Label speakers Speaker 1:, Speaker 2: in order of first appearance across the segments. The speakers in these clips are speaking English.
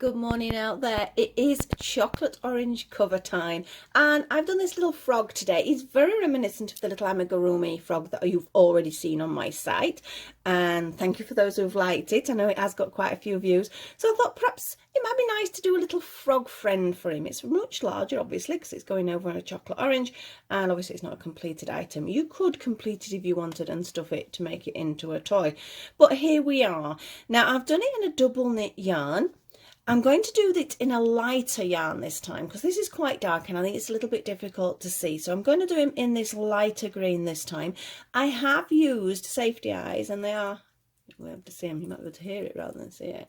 Speaker 1: Good morning out there. It is chocolate orange cover time, and I've done this little frog today. It's very reminiscent of the little amigurumi frog that you've already seen on my site, and thank you for those who've liked it. I know it has got quite a few views, so I thought perhaps it might be nice to do a little frog friend for him. It's much larger obviously because it's going over on a chocolate orange, and obviously it's not a completed item. You could complete it if you wanted and stuff it to make it into a toy, but here we are. Now I've done it in a double knit yarn. I'm going to do it in a lighter yarn this time because this is quite dark and I think it's a little bit difficult to see. So I'm going to do him in this lighter green this time. I have used safety eyes, and they are, you'll be able to see them, you might be able to hear it rather than see it.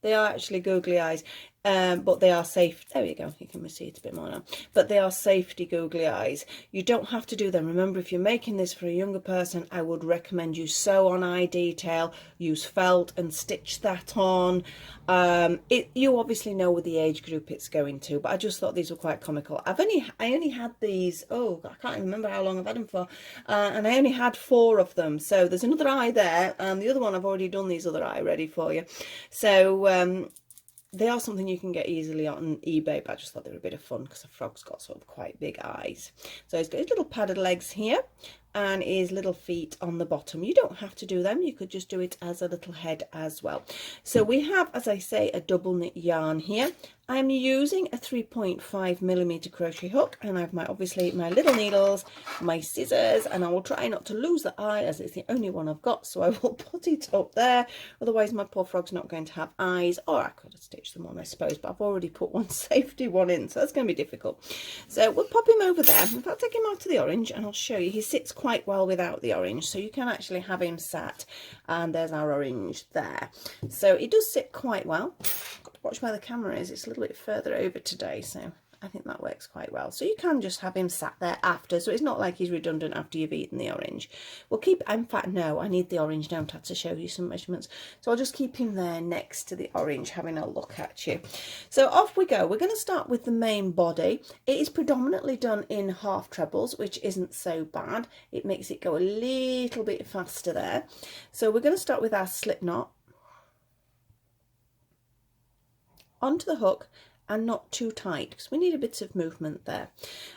Speaker 1: They are actually googly eyes, but they are safe. There you go, you can see it a bit more now. But they are safety googly eyes. You don't have to do them. Remember, if you're making this for a younger person, I would recommend you sew on eye detail, use felt and stitch that on. You obviously know with the age group it's going to, but I just thought these were quite comical. I only had these, oh, I can't even remember how long I've had them for, and I only had 4 of them. So there's another eye there, and the other one I've already done these other eye ready for you. So they are something you can get easily on eBay, but I just thought they were a bit of fun because the frog's got sort of quite big eyes. So he's got his little padded legs here and his little feet on the bottom. You don't have to do them, you could just do it as a little head as well. So we have, as I say, a double knit yarn here. I'm using a 3.5mm crochet hook, and I have obviously my little needles, my scissors, and I will try not to lose the eye as it's the only one I've got, so I will put it up there. Otherwise my poor frog's not going to have eyes, or I could have stitched them on, I suppose, but I've already put one safety one in, so that's going to be difficult. So we'll pop him over there. In fact, I'll take him out to the orange and I'll show you. He sits quite well without the orange, so you can actually have him sat, and there's our orange there. So he does sit quite well. Watch where the camera is, it's a little bit further over today, so I think that works quite well. So you can just have him sat there after, so it's not like he's redundant after you've eaten the orange. We'll keep, in fact no, I need the orange, don't have to show you some measurements, so I'll just keep him there next to the orange having a look at you. So off we go. We're going to start with the main body. It is predominantly done in half trebles, which isn't so bad. It makes it go a little bit faster there. So we're going to start with our slip knot onto the hook, and not too tight because we need a bit of movement there.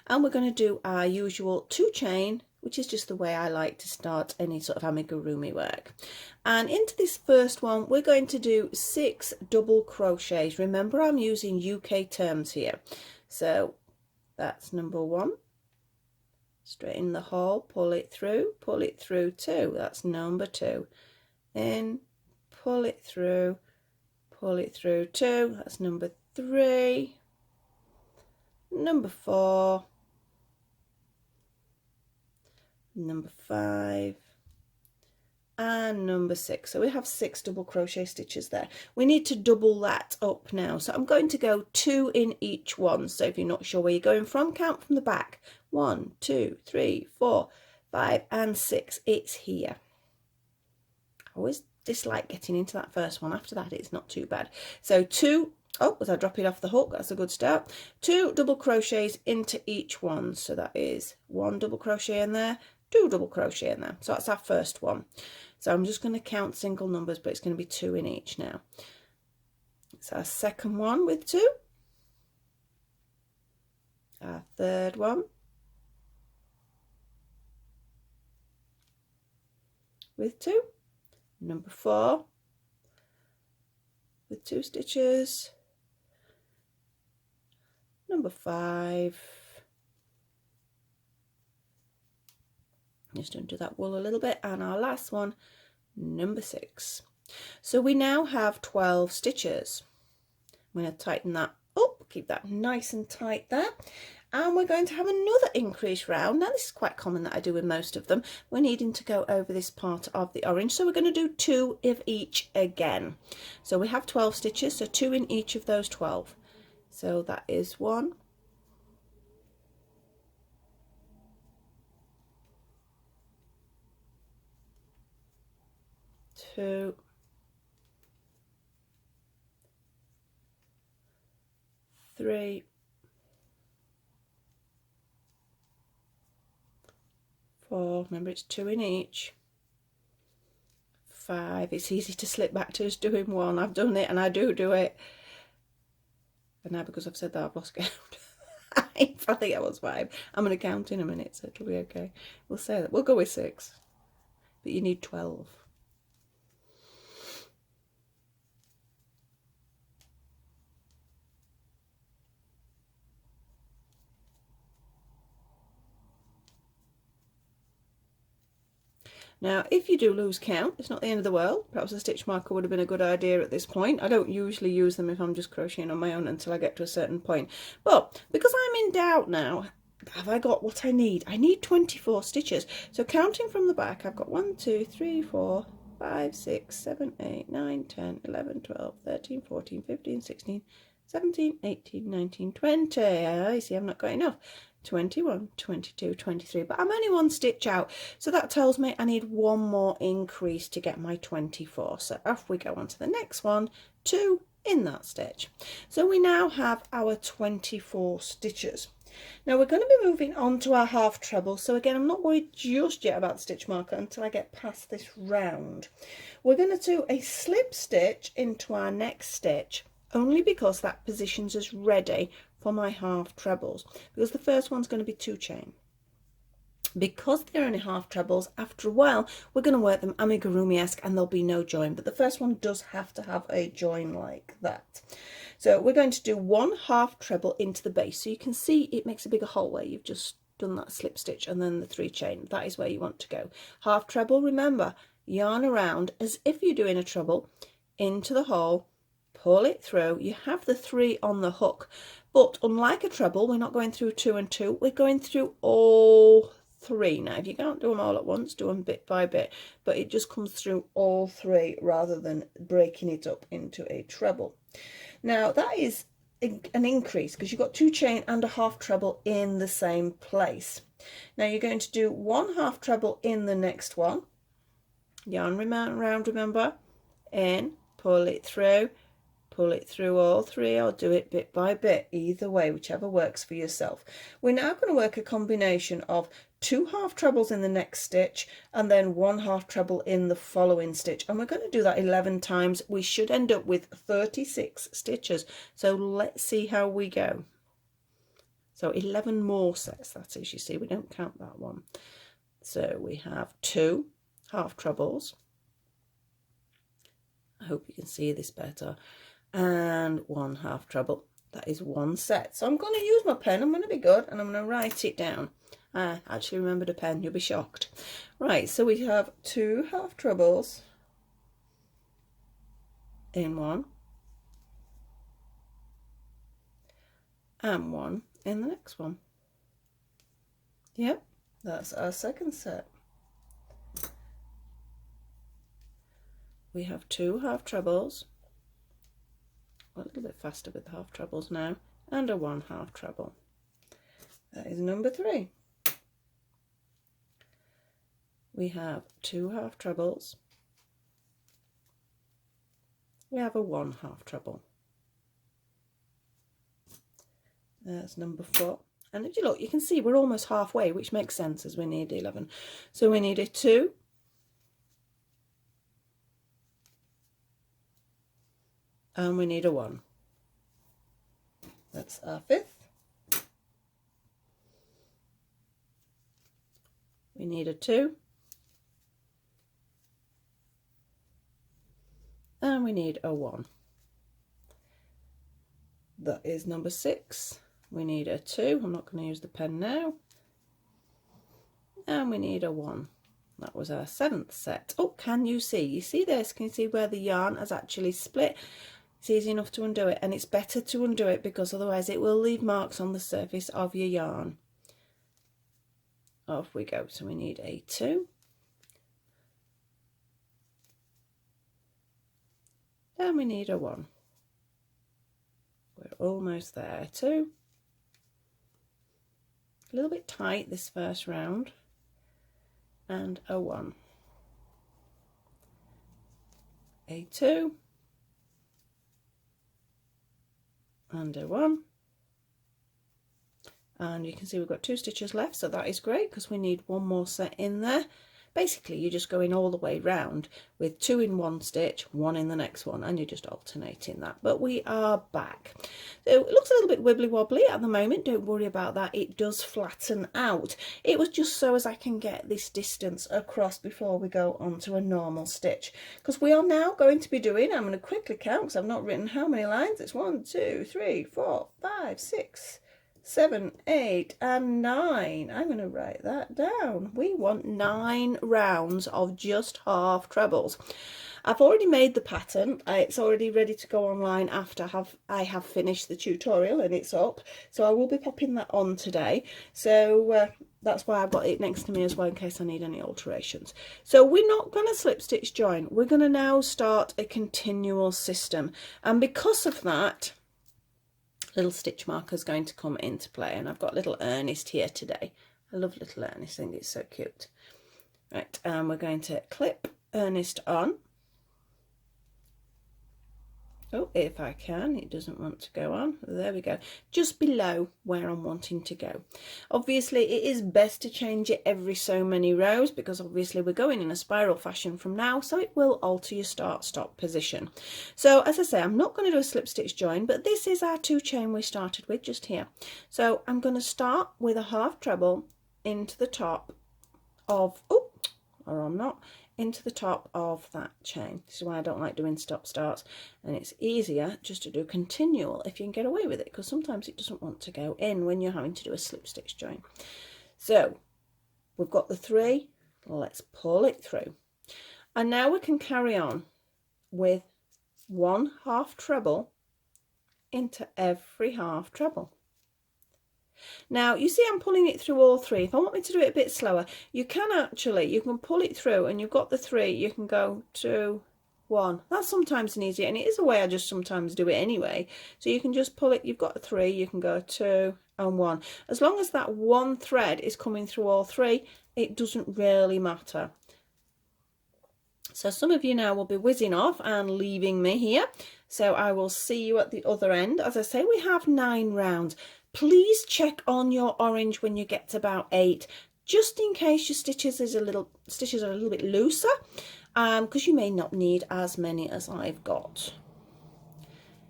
Speaker 1: And we're going to do our usual 2 chain, which is just the way I like to start any sort of amigurumi work. And into this first one we're going to do 6 double crochets. Remember, I'm using UK terms here, so that's number 1, straighten the hole, pull it through 2, that's number 2, in, pull it through 2, that's number 3, number 4, number 5, and number 6. So we have 6 double crochet stitches there. We need to double that up now, so I'm going to go 2 in each one. So if you're not sure where you're going from, count from the back. 1, 2, 3, 4, 5 and 6. It's here. I always dislike getting into that first one. After that it's not too bad. So 2, oh, as I drop it off the hook, that's a good start. 2 double crochets into each one, so that is 1 double crochet in there, 2 double crochet in there. So that's our first one. So I'm just going to count single numbers, but it's going to be 2 in each now. It's our second one with 2, our third one with 2, number 4 with 2 stitches, number 5, just undo that wool a little bit, and our last one, number 6. So we now have 12 stitches. I'm going to tighten that up, keep that nice and tight there, and we're going to have another increase round. Now this is quite common that I do with most of them. We're needing to go over this part of the orange, so we're going to do 2 of each again. So we have 12 stitches, so 2 in each of those 12. So that is 1, 2, 3, 4, remember it's 2 in each, 5, it's easy to slip back to us doing 1, I've done it and I do it, And now because I've said that, I've lost count. I think I was 5. I'm going to count in a minute, so it'll be okay. We'll say that. We'll go with 6. But you need 12. Now, if you do lose count, it's not the end of the world. Perhaps a stitch marker would have been a good idea at this point. I don't usually use them if I'm just crocheting on my own until I get to a certain point. But because I'm in doubt now, have I got what I need? I need 24 stitches. So counting from the back, I've got 1, 2, 3, 4, 5, 6, 7, 8, 9, 10, 11, 12, 13, 14, 15, 16, 17, 18, 19, 20. I see I've not got enough. 21, 22, 23, but I'm only 1 stitch out, so that tells me I need 1 more increase to get my 24. So off we go on to the next one, 2 in that stitch. So we now have our 24 stitches. Now we're going to be moving on to our half treble, so again I'm not worried just yet about the stitch marker until I get past this round. We're going to do a slip stitch into our next stitch, only because that positions us ready for my half trebles, because the first one's going to be 2 chain. Because they're only half trebles, after a while we're going to work them amigurumi-esque and there'll be no join, but the first one does have to have a join like that. So we're going to do 1 half treble into the base, so you can see it makes a bigger hole where you've just done that slip stitch and then the 3 chain. That is where you want to go. Half treble, remember, yarn around as if you're doing a treble into the hole, pull it through. You have the 3 on the hook, but unlike a treble, we're not going through 2 and 2, we're going through all 3. Now if you can't do them all at once, do them bit by bit, but it just comes through all 3 rather than breaking it up into a treble. Now that is an increase because you've got 2 chain and a half treble in the same place. Now you're going to do 1 half treble in the next one, yarn around, remember, in, pull it through all 3, or do it bit by bit, either way, whichever works for yourself. We're now going to work a combination of 2 half trebles in the next stitch and then 1 half treble in the following stitch, and we're going to do that 11 times. We should end up with 36 stitches, so let's see how we go. So 11 more sets, that is, you see, we don't count that one. So we have 2 half trebles, I hope you can see this better, and 1 half treble. That is 1 set. So I'm going to use my pen, I'm going to be good, and I'm going to write it down. I actually remembered a pen, you'll be shocked. Right, so we have 2 half trebles in one and 1 in the next one. Yep, that's our second set. We have 2 half trebles, a little bit faster with the half trebles now, and a 1 half treble. That is number 3. We have 2 half trebles, we have a 1 half treble. That's number 4. And if you look, you can see we're almost halfway, which makes sense as we need 11. So we need a 2, and we need a 1. That's our 5th. We need a 2, and we need a 1. That is number 6. We need a 2, I'm not going to use the pen now, and we need a 1. That was our 7th set. Oh, can you see? You see this? Can you see where the yarn has actually split? It's easy enough to undo it, and it's better to undo it because otherwise it will leave marks on the surface of your yarn. Off we go. So we need a 2, and we need a 1. We're almost there. 2, a little bit tight this first round, and a 1, a 2, and a 1, and you can see we've got 2 stitches left, so that is great because we need 1 more set in there. basically you're just going all the way round with 2 in one stitch, 1 in the next one, and you're just alternating that. But we are back. So it looks a little bit wibbly wobbly at the moment. Don't worry about that. It does flatten out. It was just so as I can get this distance across before we go on to a normal stitch, because we are now going to be doing, I'm going to quickly count because I've not written how many lines. It's 1, 2, 3, 4, 5, 6, 7, 8 and 9. I'm going to write that down. We want 9 rounds of just half trebles. I've already made the pattern. It's already ready to go online after I have finished the tutorial, and it's up. So I will be popping that on today. So that's why I've got it next to me as well, in case I need any alterations. So we're not going to slip stitch join. We're going to now start a continual system. And because of that, little stitch marker is going to come into play, and I've got little Ernest here today. I love little Ernest. I think it's so cute. Right, and we're going to clip Ernest on. Oh, if I can, it doesn't want to go on. There we go, just below where I'm wanting to go. Obviously it is best to change it every so many rows, because obviously we're going in a spiral fashion from now, so it will alter your start stop position. So as I say, I'm not going to do a slip stitch join, but this is our 2 chain we started with just here. So I'm going to start with a half treble into the top of, oh, or I'm not, into the top of that chain. This is why I don't like doing stop starts, and it's easier just to do continual if you can get away with it, because sometimes it doesn't want to go in when you're having to do a slip stitch join. So we've got the 3, let's pull it through, and now we can carry on with 1 half treble into every half treble. Now you see I'm pulling it through all 3. If I want me to do it a bit slower, you can pull it through, and you've got the 3, you can go 2, 1. That's sometimes an easier, and it is a way I just sometimes do it anyway. So you can just pull it, you've got a 3, you can go 2 and 1. As long as that one thread is coming through all 3, it doesn't really matter. So some of you now will be whizzing off and leaving me here. So I will see you at the other end. As I say, we have 9 rounds. Please check on your orange when you get to about 8, just in case your stitches are a little bit looser, because you may not need as many as I've got.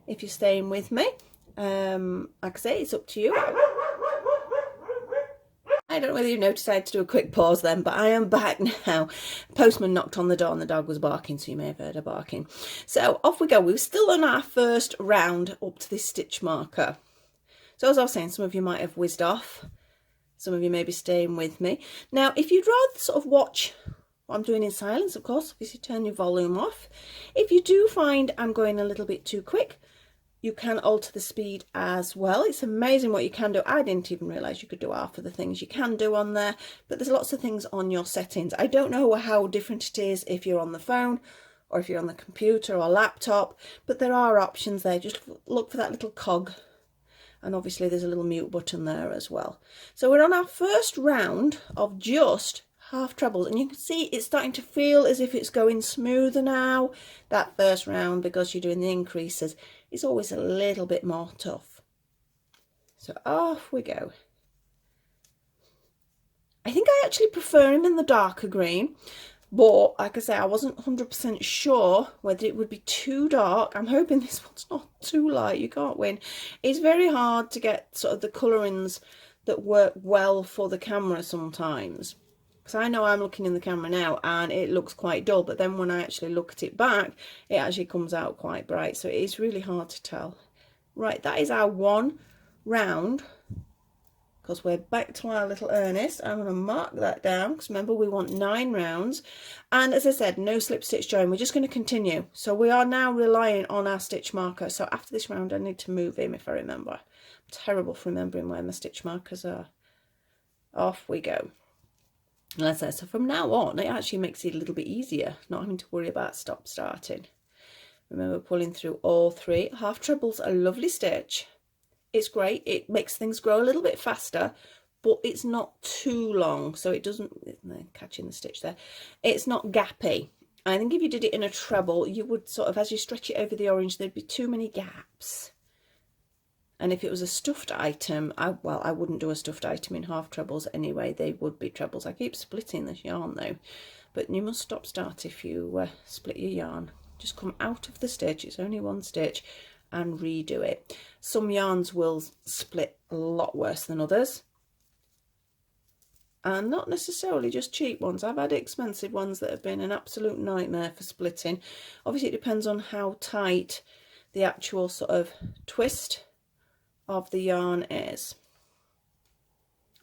Speaker 1: If you're staying with me, like I say, it's up to you. I don't know whether you noticed I had to do a quick pause then, but I am back now. Postman knocked on the door and the dog was barking, so you may have heard her barking. So off we go. We're still on our first round up to this stitch marker. So as I was saying, some of you might have whizzed off. Some of you may be staying with me. Now, if you'd rather sort of watch what I'm doing in silence, of course, obviously turn your volume off. If you do find I'm going a little bit too quick, you can alter the speed as well. It's amazing what you can do. I didn't even realise you could do half of the things you can do on there, but there's lots of things on your settings. I don't know how different it is if you're on the phone or if you're on the computer or laptop, but there are options there. Just look for that little cog. And obviously there's a little mute button there as well. So we're on our first round of just half trebles, and you can see it's starting to feel as if it's going smoother now. That first round, because you're doing the increases, is always a little bit more tough. So off we go. I think I actually prefer him in the darker green, but like I say, I wasn't 100% sure whether it would be too dark. I'm hoping this one's not too light. You can't win. It's very hard to get sort of the colourings that work well for the camera sometimes. Because I know I'm looking in the camera now and it looks quite dull, but then when I actually look at it back, it actually comes out quite bright. So it is really hard to tell. Right, that is our 1 round. Because we're back to our little Ernest. I'm going to mark that down, because remember we want 9 rounds, and as I said, no slip stitch join. We're just going to continue. So we are now relying on our stitch marker. So after this round I need to move him if I remember. I'm terrible for remembering where my stitch markers are. Off we go. And as I say, so from now on it actually makes it a little bit easier not having to worry about stop starting. Remember, pulling through all 3. Half treble's a lovely stitch. It's great. It makes things grow a little bit faster, but it's not too long, so it doesn't, catching the stitch there, it's not gappy. I think if you did it in a treble, you would sort of, as you stretch it over the orange, there'd be too many gaps. And if it was a stuffed item, I wouldn't do a stuffed item in half trebles anyway. They would be trebles. I keep splitting this yarn though. but you must start if you split your yarn. Just come out of the stitch, it's only one stitch, and redo it. Some yarns will split a lot worse than others, and not necessarily just cheap ones. I've had expensive ones that have been an absolute nightmare for splitting. Obviously it depends on how tight the actual sort of twist of the yarn is,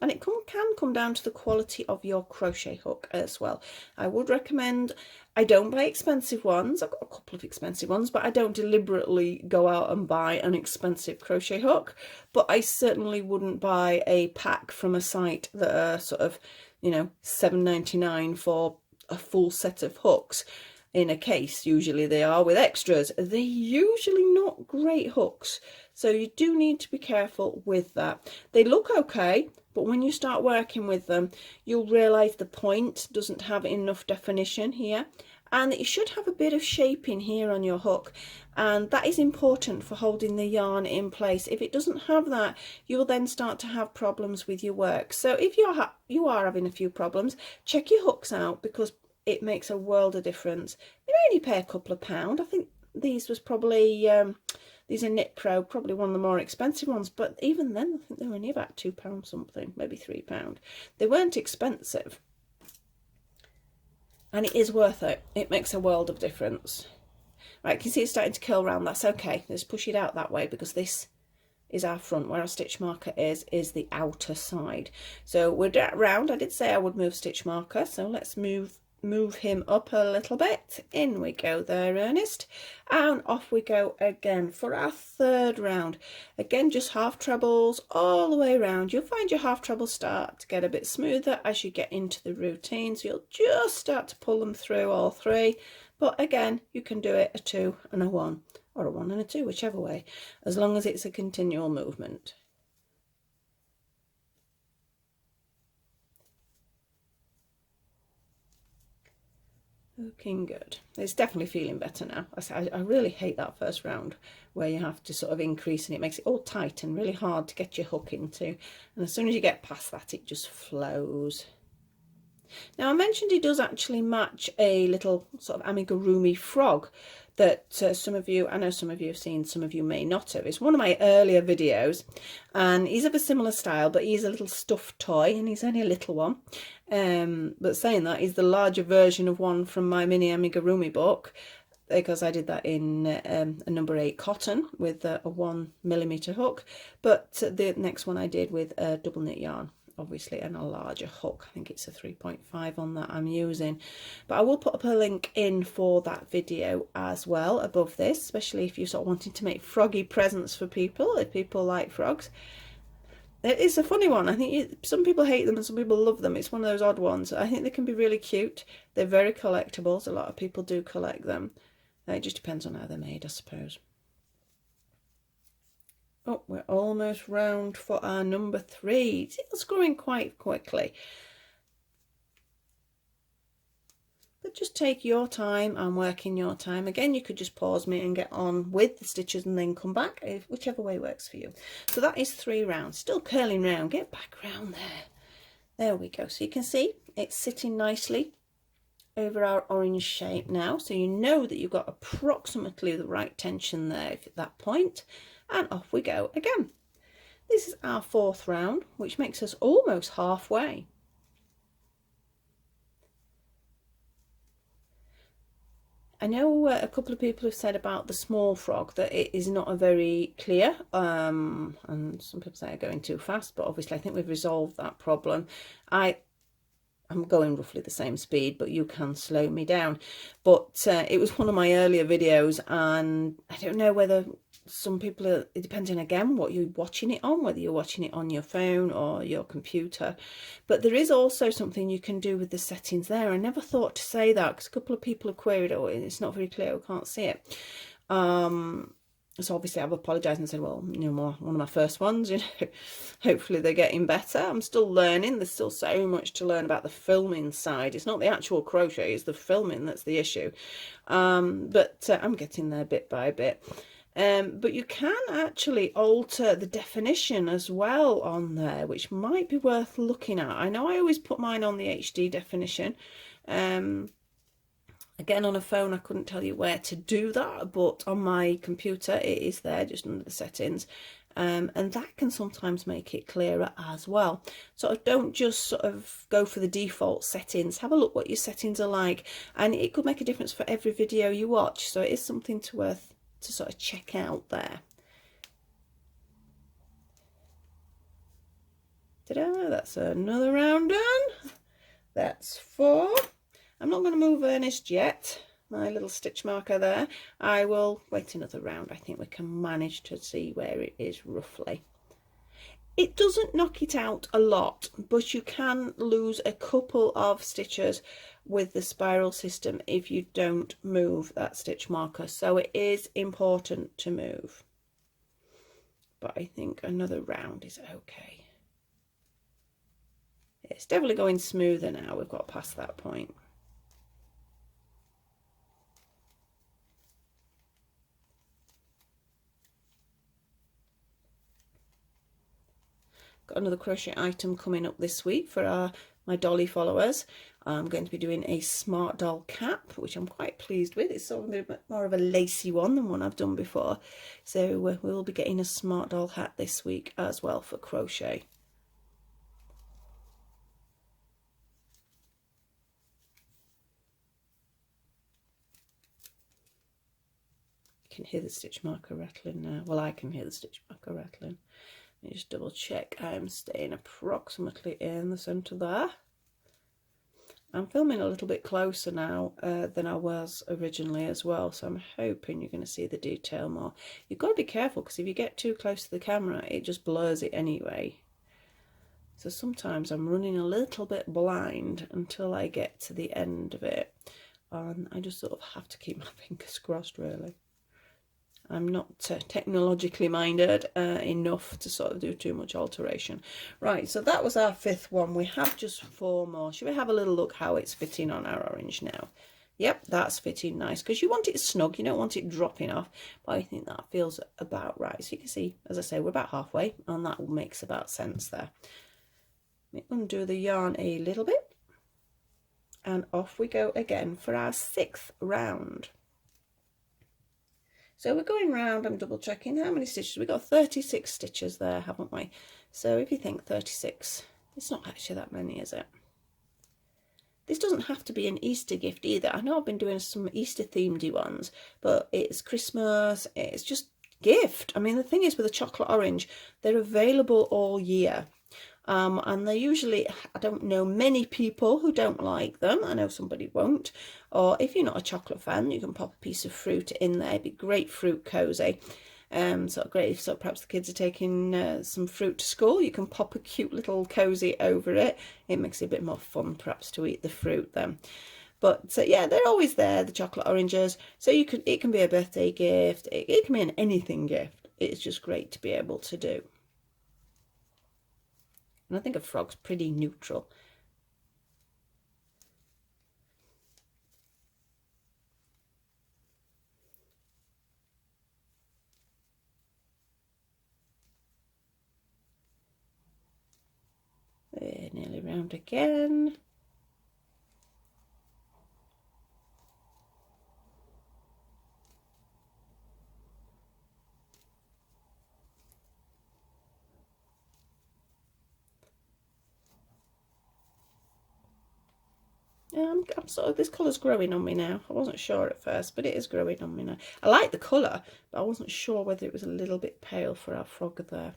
Speaker 1: and it can come down to the quality of your crochet hook as well. I would recommend, I don't buy expensive ones, I've got a couple of expensive ones, but I don't deliberately go out and buy an expensive crochet hook. But I certainly wouldn't buy a pack from a site that are sort of, you know, $7.99 for a full set of hooks in a case. Usually they are with extras. They're usually not great hooks, so you do need to be careful with that. They look okay, but when you start working with them, you'll realise the point doesn't have enough definition here, and it should have a bit of shaping here on your hook, and that is important for holding the yarn in place. If it doesn't have that, you'll then start to have problems with your work. So if you are having a few problems, check your hooks out, because it makes a world of difference. You only pay a couple of pounds. I think these was probably these are Knit Pro, probably one of the more expensive ones, but even then I think they were only about £2 something, maybe £3. They weren't expensive, and it is worth it. It makes a world of difference. Right, you can see it's starting to curl round. That's okay. Let's push it out that way, because this is our front. Where our stitch marker is the outer side. So we're round. I did say I would move stitch marker, so let's move him up a little bit. In we go there, Ernest, and off we go again for our third round. Again, just half trebles all the way around. You'll find your half trebles start to get a bit smoother as you get into the routine, so you'll just start to pull them through all three. But again, you can do it a 2 and a 1, or a 1 and a 2, whichever way, as long as it's a continual movement. Looking good. It's definitely feeling better now. I really hate that first round where you have to sort of increase, and it makes it all tight and really hard to get your hook into. And as soon as you get past that, it just flows. Now I mentioned it does actually match a little sort of amigurumi frog that some of you, I know some of you have seen, some of you may not have. It's one of my earlier videos, and he's of a similar style, but he's a little stuffed toy, and he's only a little one. But saying that, he's the larger version of one from my mini amigurumi book, because I did that in a number 8 cotton with a 1mm hook. But the next one I did with a double knit yarn, obviously, and a larger hook. I think it's a 3.5 on that I'm using, but I will put up a link in for that video as well above this, especially if you're sort of wanting to make froggy presents for people, if people like frogs. It's a funny one. I think some people hate them and some people love them. It's one of those odd ones. I think they can be really cute. They're very collectibles. A lot of people do collect them. It just depends on how they're made, I suppose. Oh, we're almost round for our number 3. It's growing quite quickly. But just take your time and work in your time. Again, you could just pause me and get on with the stitches and then come back, whichever way works for you. So that is 3 rounds. Still curling round. Get back round there. There we go. So you can see it's sitting nicely over our orange shape now. So you know that you've got approximately the right tension there at that point. And off we go again. This is our 4th round, which makes us almost halfway. I know a couple of people have said about the small frog that it is not a very clear, and some people say I'm going too fast, but obviously I think we've resolved that problem. I'm going roughly the same speed, but you can slow me down. But it was one of my earlier videos, and I don't know whether some people are, it depends on again what you're watching it on, whether you're watching it on your phone or your computer. But there is also something you can do with the settings there. I never thought to say that, because a couple of people have queried, oh, it's not very clear, I can't see it. So obviously I've apologised and said, well, you know, one of my first ones, you know, hopefully they're getting better. I'm still learning. There's still so much to learn about the filming side. It's not the actual crochet, it's the filming that's the issue. But I'm getting there bit by bit. But you can actually alter the definition as well on there, which might be worth looking at. I know I always put mine on the HD definition, Again, on a phone, I couldn't tell you where to do that, but on my computer, it is there just under the settings. And that can sometimes make it clearer as well. So don't just sort of go for the default settings. Have a look what your settings are like, and it could make a difference for every video you watch. So it is something worth to sort of check out there. Ta-da, that's another round done. That's 4. I'm not going to move Ernest yet, my little stitch marker there. I will wait another round. I think we can manage to see where it is roughly. It doesn't knock it out a lot, but you can lose a couple of stitches with the spiral system if you don't move that stitch marker. So it is important to move. But I think another round is okay. It's definitely going smoother now. We've got past that point. Got another crochet item coming up this week for my dolly followers. I'm going to be doing a smart doll cap, which I'm quite pleased with. It's sort of a bit more of a lacy one than one I've done before. So we'll be getting a smart doll hat this week as well for crochet. You can hear the stitch marker rattling now. Well, I can hear the stitch marker rattling. Let me just double check I'm staying approximately in the centre there. I'm filming a little bit closer now than I was originally as well, so I'm hoping you're going to see the detail more. You've got to be careful because if you get too close to the camera, it just blurs it anyway. So sometimes I'm running a little bit blind until I get to the end of it, and I just sort of have to keep my fingers crossed, really. I'm not technologically minded enough to sort of do too much alteration. Right, so that was our 5th one. We have just 4 more. Should we have a little look how it's fitting on our orange now? Yep, that's fitting nice because you want it snug. You don't want it dropping off, but I think that feels about right. So you can see, as I say, we're about halfway, and that makes about sense there. Let me undo the yarn a little bit, and off we go again for our 6th round. So we're going round, I'm double checking how many stitches. We've got 36 stitches there, haven't we? So if you think 36, it's not actually that many, is it? This doesn't have to be an Easter gift either. I know I've been doing some Easter themed ones, but it's Christmas, it's just gift. I mean, the thing is with the chocolate orange, they're available all year. And they usually, I don't know many people who don't like them. I know somebody won't. Or if you're not a chocolate fan, you can pop a piece of fruit in there. It'd be great fruit cozy. So great if perhaps the kids are taking some fruit to school. You can pop a cute little cozy over it. It makes it a bit more fun perhaps to eat the fruit then. But yeah, they're always there, the chocolate oranges. So it can be a birthday gift. It can be an anything gift. It's just great to be able to do. And I think a frog's pretty neutral. There, nearly round again. I'm sort of, this colour's growing on me now. I wasn't sure at first, but it is growing on me now. I like the colour, but I wasn't sure whether it was a little bit pale for our frog there.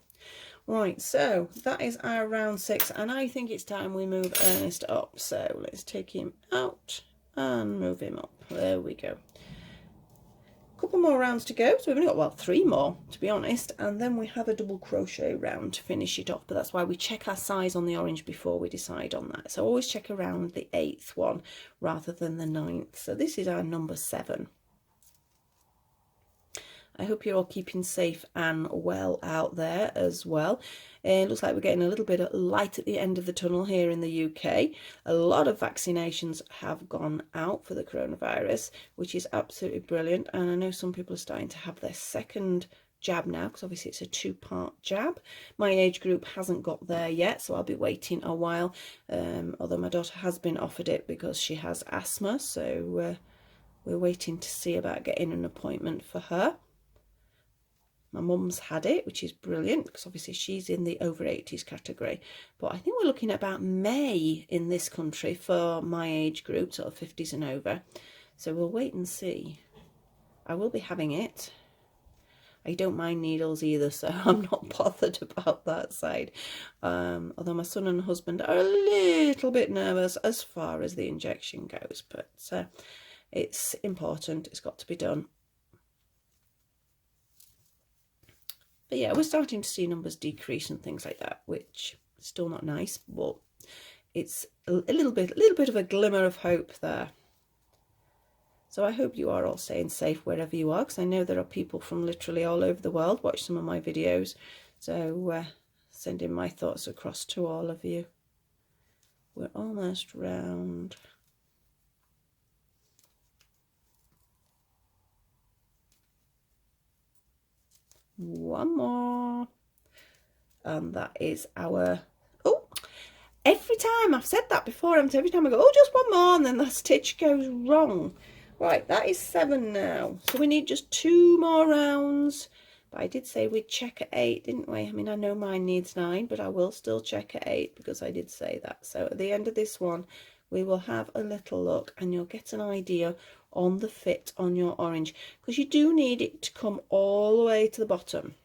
Speaker 1: Right, so that is our round 6, and I think it's time we move Ernest up. So let's take him out and move him up. There we go. Couple more rounds to go, so we've only got, well, 3 more to be honest, and then we have a double crochet round to finish it off. But that's why we check our size on the orange before we decide on that. So always check around the 8th one rather than the 9th. So this is our number 7. I hope you're all keeping safe and well out there as well. It looks like we're getting a little bit of light at the end of the tunnel here in the UK. A lot of vaccinations have gone out for the coronavirus, which is absolutely brilliant. And I know some people are starting to have their second jab now, because obviously it's a 2-part jab. My age group hasn't got there yet, so I'll be waiting a while, although my daughter has been offered it because she has asthma, so we're waiting to see about getting an appointment for her. My mum's had it, which is brilliant because obviously she's in the over 80s category, but I think we're looking at about May in this country for my age group, sort of 50s and over, so we'll wait and see. I will be having it. I don't mind needles either, so I'm not bothered about that side. Although my son and husband are a little bit nervous as far as the injection goes, but it's important. It's got to be done. But yeah, we're starting to see numbers decrease and things like that, which is still not nice, but it's a little bit of a glimmer of hope there. So I hope you are all staying safe wherever you are, because I know there are people from literally all over the world watch some of my videos. So sending my thoughts across to all of you. We're almost round. One more. And that is our... Oh, every time I've said that before, every time I go, oh, just one more, and then the stitch goes wrong. Right, that is 7 now. So we need just 2 more rounds. But I did say we'd check at 8, didn't we? I mean, I know mine needs 9, but I will still check at 8 because I did say that. So at the end of this one, we will have a little look and you'll get an idea on the fit on your orange, because you do need it to come all the way to the bottom.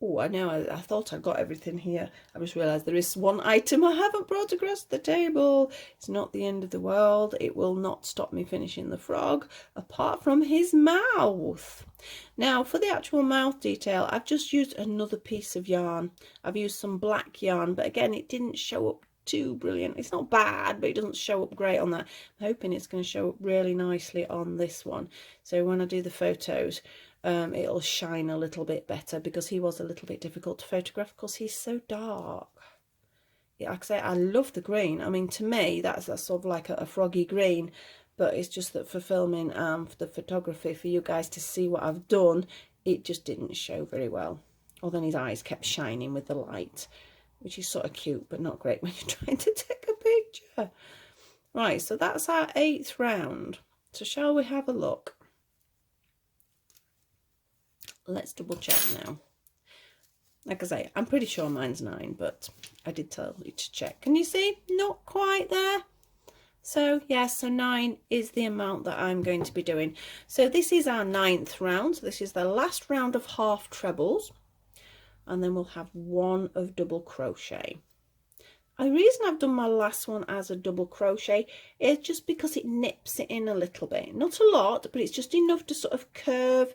Speaker 1: Oh, I know, I thought I got everything here. I just realised there is one item I haven't brought across the table. It's not the end of the world. It will not stop me finishing the frog, apart from his mouth. Now, for the actual mouth detail, I've just used another piece of yarn. I've used some black yarn, but again, it didn't show up too brilliant. It's not bad, but it doesn't show up great on that. I'm hoping it's going to show up really nicely on this one. So when I do the photos, it'll shine a little bit better, because he was a little bit difficult to photograph because he's so dark. Yeah, like I say, I love the green. I mean, to me, that's sort of like a froggy green, but it's just that for filming and for the photography, for you guys to see what I've done, it just didn't show very well. Or then his eyes kept shining with the light, which is sort of cute, but not great when you're trying to take a picture. Right, so that's our 8th round. So shall we have a look? Let's double check now. Like I say, I'm pretty sure mine's 9, but I did tell you to check. Can you see? Not quite there. So yes, so 9 is the amount that I'm going to be doing. So this is our 9th round. So this is the last round of half trebles, and then we'll have 1 of double crochet. And the reason I've done my last one as a double crochet is just because it nips it in a little bit. Not a lot, but it's just enough to sort of curve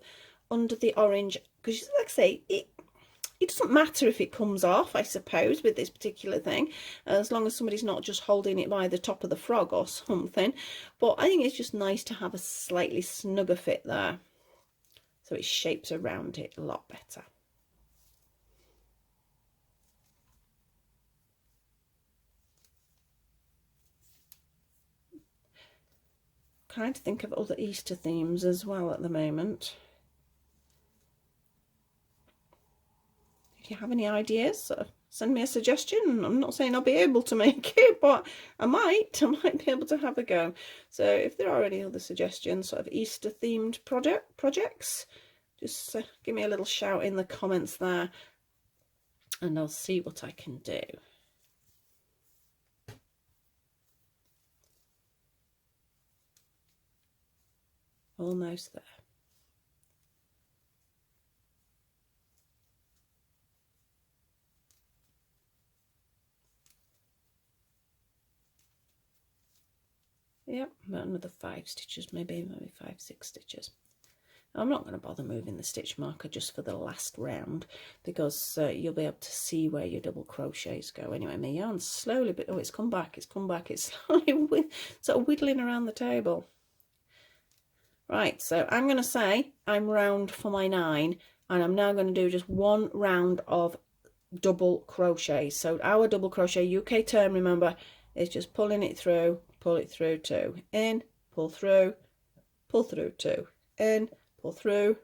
Speaker 1: under the orange, because like I say, it doesn't matter if it comes off, I suppose, with this particular thing, as long as somebody's not just holding it by the top of the frog or something. But I think it's just nice to have a slightly snugger fit there, so it shapes around it a lot better. Trying to think of other Easter themes as well at the moment. If you have any ideas, send me a suggestion. I'm not saying I'll be able to make it, but I might be able to have a go. So if there are any other suggestions, sort of Easter themed projects, just give me a little shout in the comments there, and I'll see what I can do. Almost there. Yep, about another 5 stitches, maybe 5, 6 stitches. I'm not going to bother moving the stitch marker just for the last round, because you'll be able to see where your double crochets go. Anyway, my yarn's slowly, but oh, it's come back, it's slowly sort of whittling around the table. Right, so I'm going to say I'm round for my 9, and I'm now going to do just one round of double crochet. So our double crochet UK term, remember, is just pulling it through, pull it through 2, in, pull through 2, in, pull through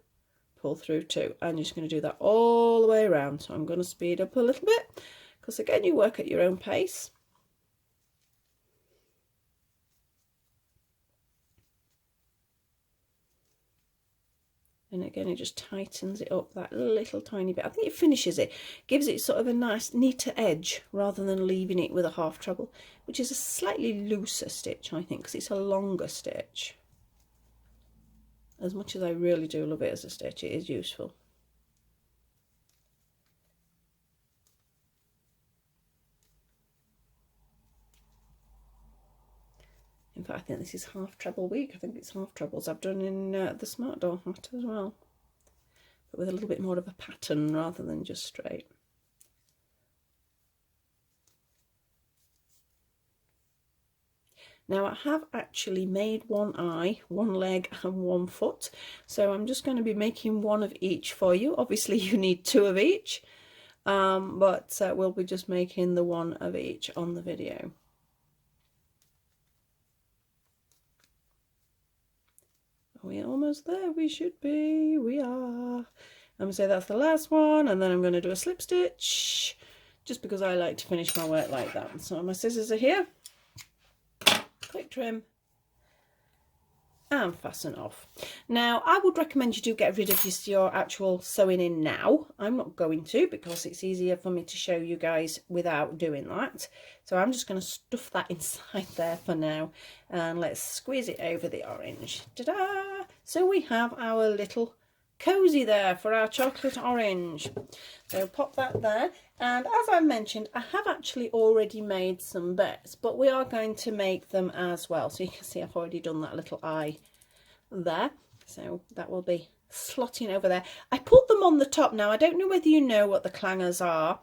Speaker 1: 2. I'm just going to do that all the way around. So I'm going to speed up a little bit, because again, you work at your own pace. And again, it just tightens it up that little tiny bit. I think it finishes it, gives it sort of a nice, neater edge, rather than leaving it with a half treble, which is a slightly looser stitch, I think, because it's a longer stitch. As much as I really do love it as a stitch, it is useful. In fact, I think this is half treble week. I think it's half trebles I've done in the Smart Door hat as well, but with a little bit more of a pattern rather than just straight. Now I have actually made one eye, one leg and one foot, so I'm just going to be making one of each for you. Obviously you need 2 of each, but we'll be just making the one of each on the video. Are we almost there? We should be. We are. I'm going to say that's the last one, and then I'm going to do a slip stitch, just because I like to finish my work like that. So my scissors are here. Quick trim. And fasten off. Now I would recommend you do get rid of your actual sewing in now. I'm not going to, because it's easier for me to show you guys without doing that. So I'm just going to stuff that inside there for now, and let's squeeze it over the orange. Ta-da! So we have our little cozy there for our chocolate orange. So pop that there, and as I mentioned, I have actually already made some bits, but we are going to make them as well. So you can see I've already done that little eye there, so that will be slotting over there. I put them on the top. Now I don't know whether you know what the clangers are.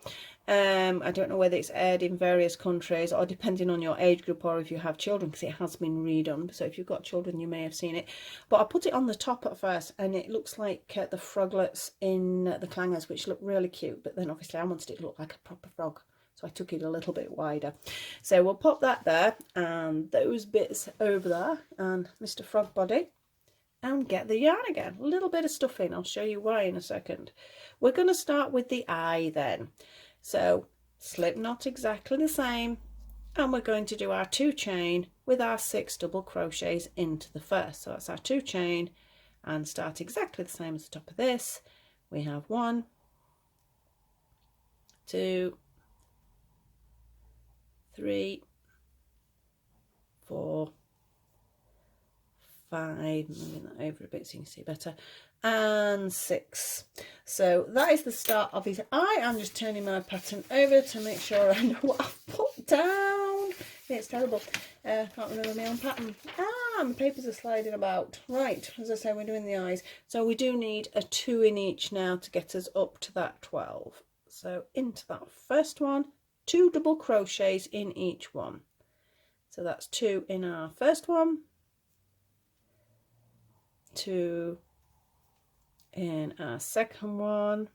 Speaker 1: I don't know whether it's aired in various countries, or depending on your age group, or if you have children, because it has been redone. So if you've got children, you may have seen it. But I put it on the top at first, and it looks like the froglets in the clangers, which look really cute. But then obviously I wanted it to look like a proper frog, so I took it a little bit wider. So we'll pop that there, and those bits over there, and Mr. Frog Body, and get the yarn again. A little bit of stuffing. I'll show you why in a second. We're going to start with the eye then. So slip knot exactly the same, and we're going to do our 2 chain with our 6 double crochets into the first. So that's our 2 chain, and start exactly the same as the top of this. We have 1, 2, 3, 4, 5, moving that over a bit so you can see better, and 6. So that is the start of it. I am just turning my pattern over to make sure I know what I've put down. It's terrible. I can't remember my own pattern. My papers are sliding about. Right, as I say, we're doing the eyes. So we do need a 2 in each now to get us up to that 12. So into that first one, 2 double crochets in each one. So that's 2 in our first one, 2 in our second one,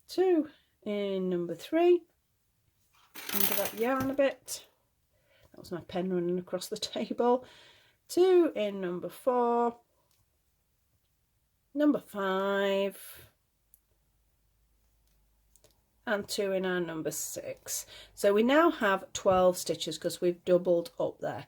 Speaker 1: 2 in number 3, under that yarn a bit. That was my pen running across the table. 2 in number 4, number 5, and 2 in our number 6. So we now have 12 stitches because we've doubled up there.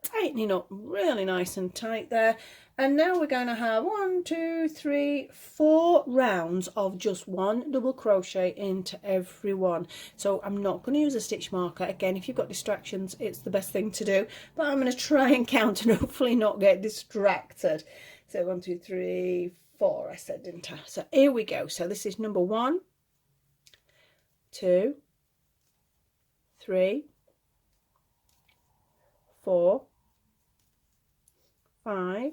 Speaker 1: Tightening up really nice and tight there, and now we're going to have 1, 2, 3, 4 rounds of just 1 double crochet into every one. So I'm not going to use a stitch marker. Again, if you've got distractions, it's the best thing to do, but I'm going to try and count and hopefully not get distracted. So 1, 2, 3, 4 I said, didn't I? So here we go. So this is number 1, 2, 3, 4, 5,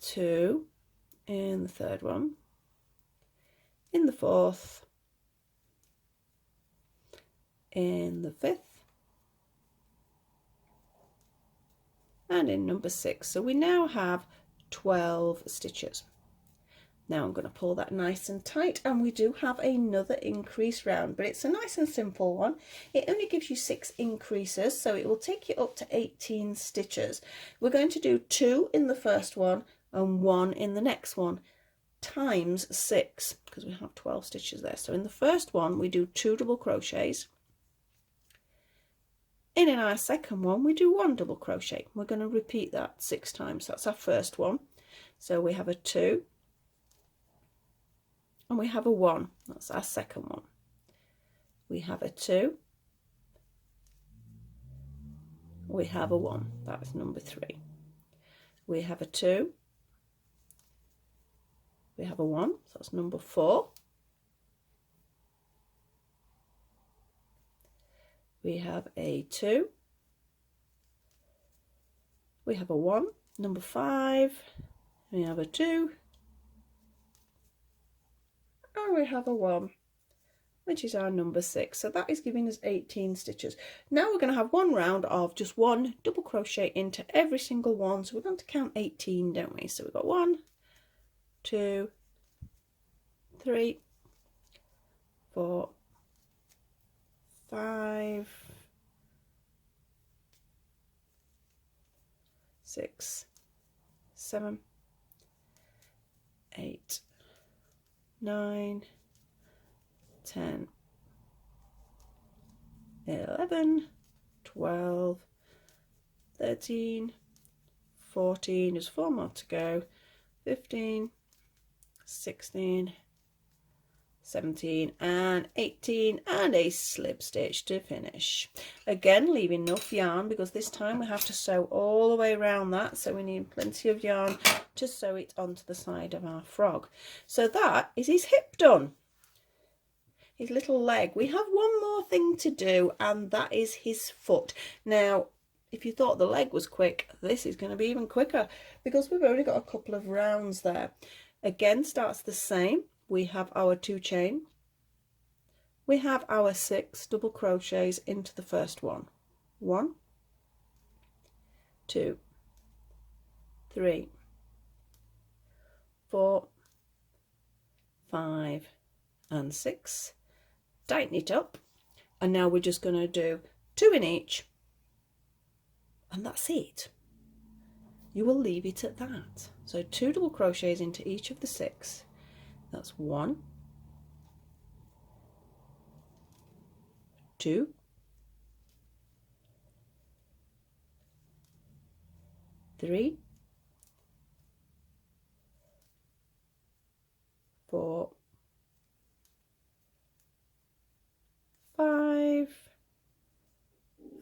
Speaker 1: 2 in the third one, in the fourth, in the fifth, and in number 6. So we now have 12 stitches. Now I'm going to pull that nice and tight, and we do have another increase round, but it's a nice and simple one. It only gives you 6 increases, so it will take you up to 18 stitches. We're going to do 2 in the first one and 1 in the next one, times 6, because we have 12 stitches there. So in the first one we do 2 double crochets. In our second one we do 1 double crochet. We're going to repeat that 6 times. That's our first one. So we have a 2 and we have a 1. That's our second one. We have a 2, we have a 1. That's number 3. We have a 2, we have a 1. So that's number 4. We have a 2, we have a 1, number 5, we have a 2, and we have a 1, which is our number 6. So that is giving us 18 stitches. Now we're going to have one round of just 1 double crochet into every single one. So we're going to count 18, don't we? So we've got 1, 2, 3, 4, 5, 6, 7, 8, 9, 10, 11, 12, 13, 14, there's 4 more to go, 15, 16, 17 and 18, and a slip stitch to finish. Again, leaving enough yarn, because this time we have to sew all the way around that, so we need plenty of yarn to sew it onto the side of our frog. So that is his hip done, his little leg. We have one more thing to do, and that is his foot. Now if you thought the leg was quick, this is going to be even quicker, because we've only got a couple of rounds there. Again, starts the same. We have our 2 chain, we have our 6 double crochets into the first one. 1, 2, 3, 4, 5 and 6. Tighten it up, and now we're just going to do 2 in each, and that's it. You will leave it at that. So 2 double crochets into each of the 6. That's 1, 2, 3, 4, 5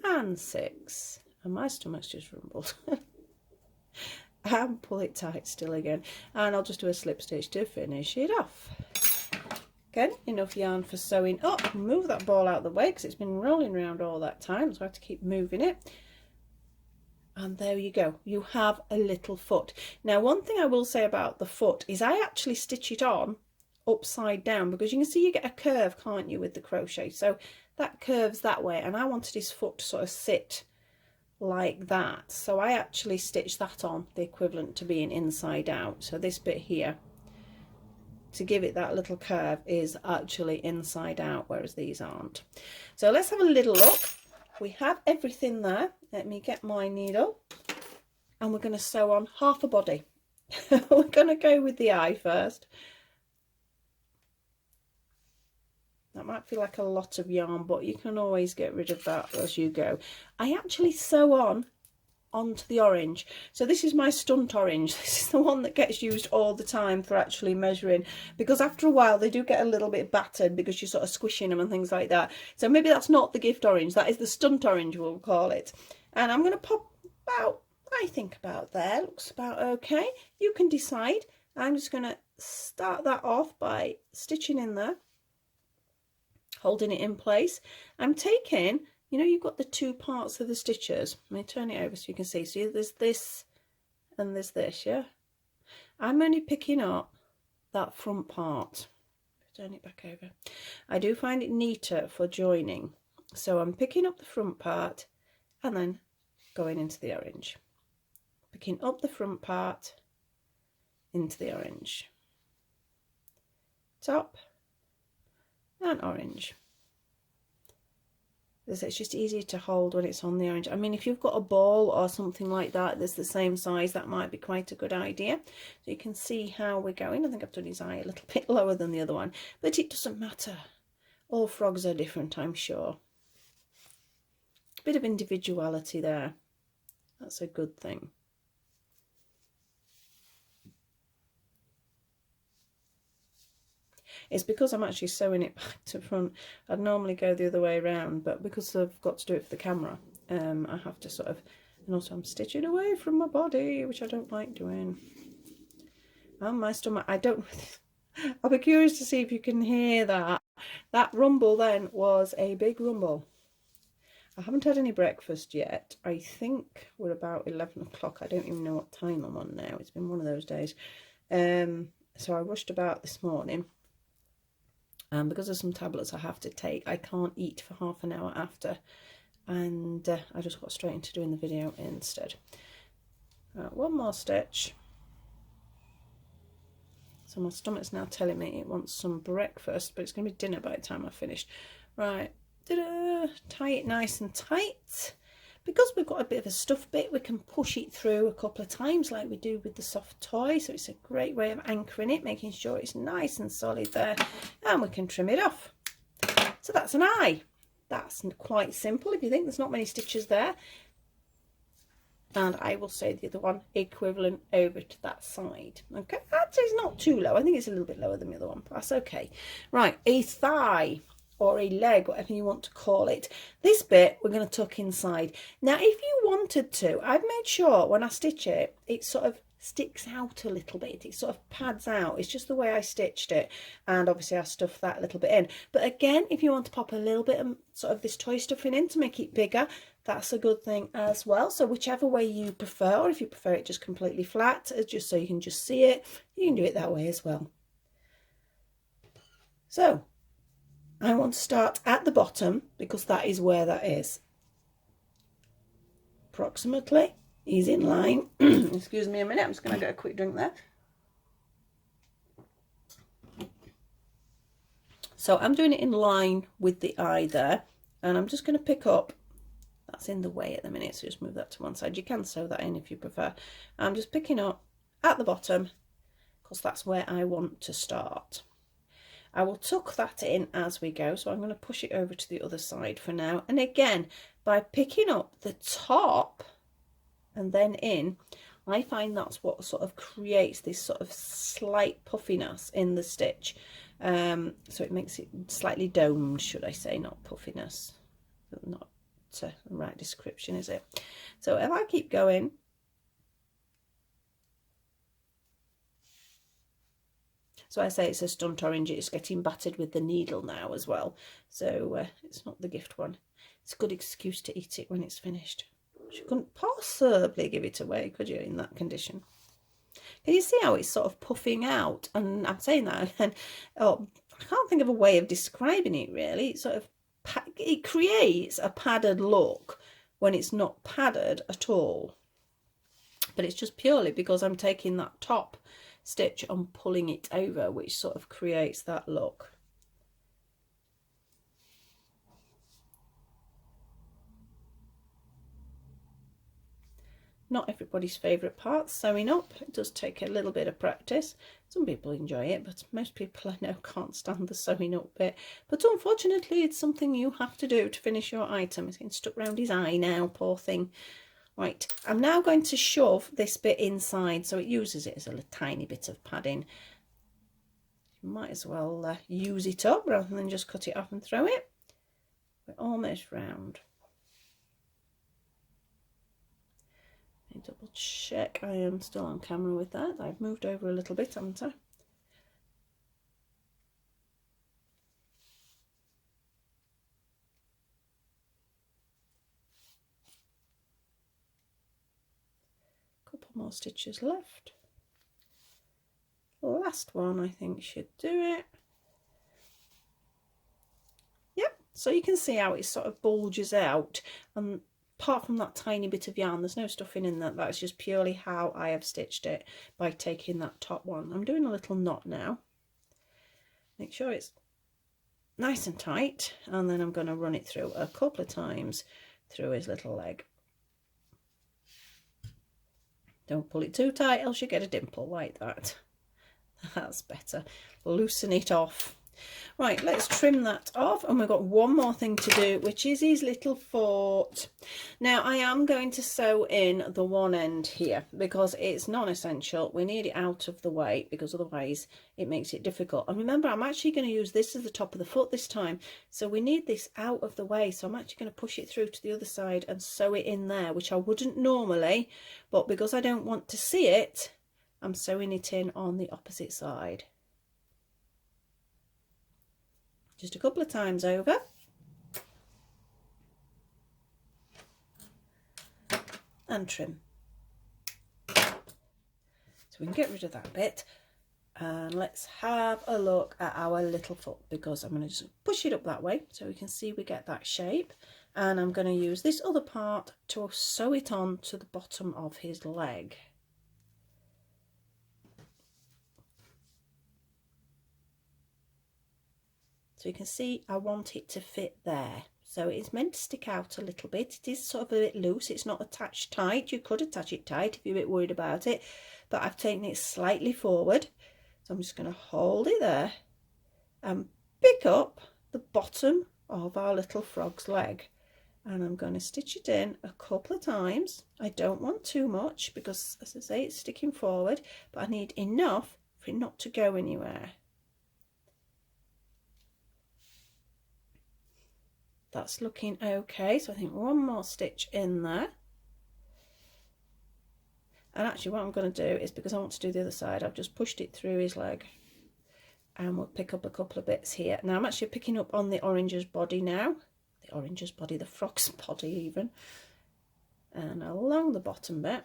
Speaker 1: and 6. And my stomach's just rumbled. And pull it tight still again, and I'll just do a slip stitch to finish it off. Again, enough yarn for sewing up. Move that ball out of the way, because it's been rolling around all that time, so I have to keep moving it. And there you go, you have a little foot. Now one thing I will say about the foot is I actually stitch it on upside down, because you can see you get a curve, can't you, with the crochet. So that curves that way, and I wanted his foot to sort of sit like that, so I actually stitched that on, the equivalent to being inside out. So this bit here, to give it that little curve, is actually inside out, whereas these aren't. So let's have a little look. We have everything there. Let me get my needle, and we're going to sew on half a body. We're going to go with the eye first. That might feel like a lot of yarn, but you can always get rid of that as you go. I actually sew onto the orange. So this is my stunt orange. This is the one that gets used all the time for actually measuring, because after a while they do get a little bit battered because you're sort of squishing them and things like that. So maybe that's not the gift orange, that is the stunt orange, we'll call it. And I'm going to pop about, I think about there, looks about okay. You can decide. I'm just going to start that off by stitching in there, holding it in place. I'm taking, you know, you've got the 2 parts of the stitches. Let me turn it over so you can see. So there's this and there's this, yeah? I'm only picking up that front part. Turn it back over. I do find it neater for joining, so I'm picking up the front part and then going into the orange, picking up the front part into the orange, top and orange. It's just easier to hold when it's on the orange. I mean, if you've got a ball or something like that that's the same size, that might be quite a good idea. So you can see how we're going. I think I've done his eye a little bit lower than the other one, but it doesn't matter. All frogs are different, I'm sure. Bit of individuality there. That's a good thing. It's because I'm actually sewing it back to front. I'd normally go the other way around, but because I've got to do it for the camera, I have to sort of, and also I'm stitching away from my body, which I don't like doing. And my stomach, I don't, I'll be curious to see if you can hear that. That rumble then was a big rumble. I haven't had any breakfast yet. I think we're about 11 o'clock. I don't even know what time I'm on now. It's been one of those days. So I rushed about this morning. And because of some tablets I have to take, I can't eat for half an hour after. And I just got straight into doing the video instead. One more stitch. So my stomach's now telling me it wants some breakfast, but it's going to be dinner by the time I've finished. Right, tie it nice and tight. Because we've got a bit of a stuff bit, we can push it through a couple of times like we do with the soft toy. So it's a great way of anchoring it, making sure it's nice and solid there. And we can trim it off. So that's an eye. That's quite simple if you think there's not many stitches there. And I will sew the other one equivalent over to that side. Okay, that is not too low. I think it's a little bit lower than the other one, but that's okay. Right, a thigh or a leg, whatever you want to call it. This bit we're going to tuck inside. Now, if you wanted to, I've made sure when I stitch it, it sort of sticks out a little bit. It sort of pads out. It's just the way I stitched it. And obviously I stuffed that a little bit in. But again, if you want to pop a little bit of sort of this toy stuffing in to make it bigger, that's a good thing as well. So whichever way you prefer, or if you prefer it just completely flat, just so you can just see it, you can do it that way as well. So I want to start at the bottom because that is where that is. Approximately, he's in line. Excuse me a minute, I'm just going to get a quick drink there. So I'm doing it in line with the eye there, and I'm just going to pick up, that's in the way at the minute, so just move that to one side. You can sew that in if you prefer. I'm just picking up at the bottom because that's where I want to start. I will tuck that in as we go, so I'm going to push it over to the other side for now. And again, by picking up the top and then in, I find that's what sort of creates this sort of slight puffiness in the stitch. So it makes it slightly domed, should I say, not puffiness. Not the right description, is it? So if I keep going, so I say it's a stunt orange, it's getting battered with the needle now as well. So it's not the gift one. It's a good excuse to eat it when it's finished. You couldn't possibly give it away, could you, in that condition? Can you see how it's sort of puffing out? And I'm saying that, and oh, I can't think of a way of describing it really. It sort of, it creates a padded look when it's not padded at all. But it's just purely because I'm taking that top stitch and pulling it over, which sort of creates that look. Not everybody's favourite part, sewing up. It does take a little bit of practice. Some people enjoy it, but most people I know can't stand the sewing up bit. But unfortunately, it's something you have to do to finish your item. It's getting stuck round his eye now, poor thing. Right, I'm now going to shove this bit inside, so it uses it as a tiny bit of padding. You might as well use it up rather than just cut it off and throw it. We're almost round. Double check I am still on camera with that. I've moved over a little bit, haven't I? Couple more stitches left. last one I think should do it. Yep, so you can see how it sort of bulges out, and apart from that tiny bit of yarn, there's no stuffing in that. That's just purely how I have stitched it, by taking that top one. I'm doing a little knot now. Make sure it's nice and tight, and then I'm going to run it through a couple of times through his little leg. Don't pull it too tight, else you get a dimple like that. That's better. Loosen it off. Right, let's trim that off, and we've got one more thing to do, which is his little fort. Now I am going to sew in the one end here because it's non-essential. We need it out of the way because otherwise it makes it difficult. And remember, I'm actually going to use this as the top of the foot this time, so we need this out of the way. So I'm actually going to push it through to the other side and sew it in there, which I wouldn't normally, but because I don't want to see it, I'm sewing it in on the opposite side. Just a couple of times over. And trim. So we can get rid of that bit. And let's have a look at our little foot, because I'm going to just push it up that way so we can see we get that shape. And I'm going to use this other part to sew it on to the bottom of his leg. So you can see I want it to fit there. So it's meant to stick out a little bit. It is sort of a bit loose. It's not attached tight. You could attach it tight if you're a bit worried about it. But I've taken it slightly forward. So I'm just going to hold it there and pick up the bottom of our little frog's leg. And I'm going to stitch it in a couple of times. I don't want too much because, as I say, it's sticking forward. But I need enough for it not to go anywhere. That's looking okay, so I think one more stitch in there. And actually what I'm going to do is, because I want to do the other side, I've just pushed it through his leg, and we'll pick up a couple of bits here. Now I'm actually picking up on the orange's body now, the frog's body even, and along the bottom bit.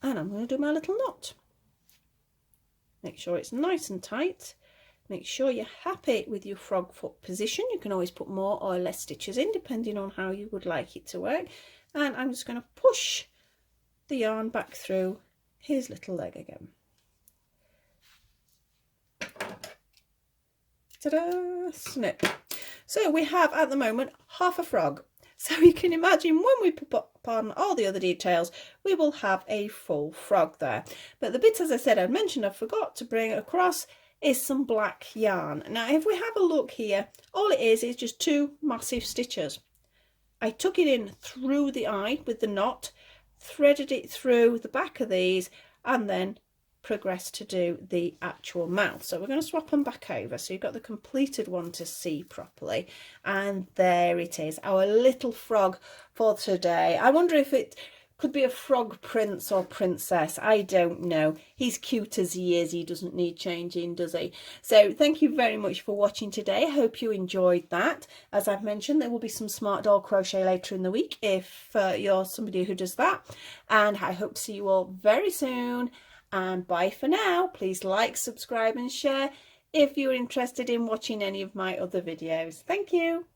Speaker 1: And I'm going to do my little knot. Make sure it's nice and tight. Make sure you're happy with your frog foot position. You can always put more or less stitches in depending on how you would like it to work. And I'm just going to push the yarn back through his little leg again. Ta-da! Snip. So we have at the moment half a frog. So you can imagine when we put on all the other details, we will have a full frog there. But the bit, as I said, I mentioned I forgot to bring across is some black yarn. Now if we have a look here, all it is just two massive stitches. I took it in through the eye with the knot, threaded it through the back of these, and then progressed to do the actual mouth. So we're going to swap them back over so you've got the completed one to see properly. And there it is, our little frog for today. I wonder if it could be a frog prince or princess. I don't know. He's cute as he is. He doesn't need changing, does he? So thank you very much for watching today. I hope you enjoyed that. As I've mentioned, there will be some smart doll crochet later in the week if you're somebody who does that. And I hope to see you all very soon. And bye for now. Please like, subscribe and share if you're interested in watching any of my other videos. Thank you.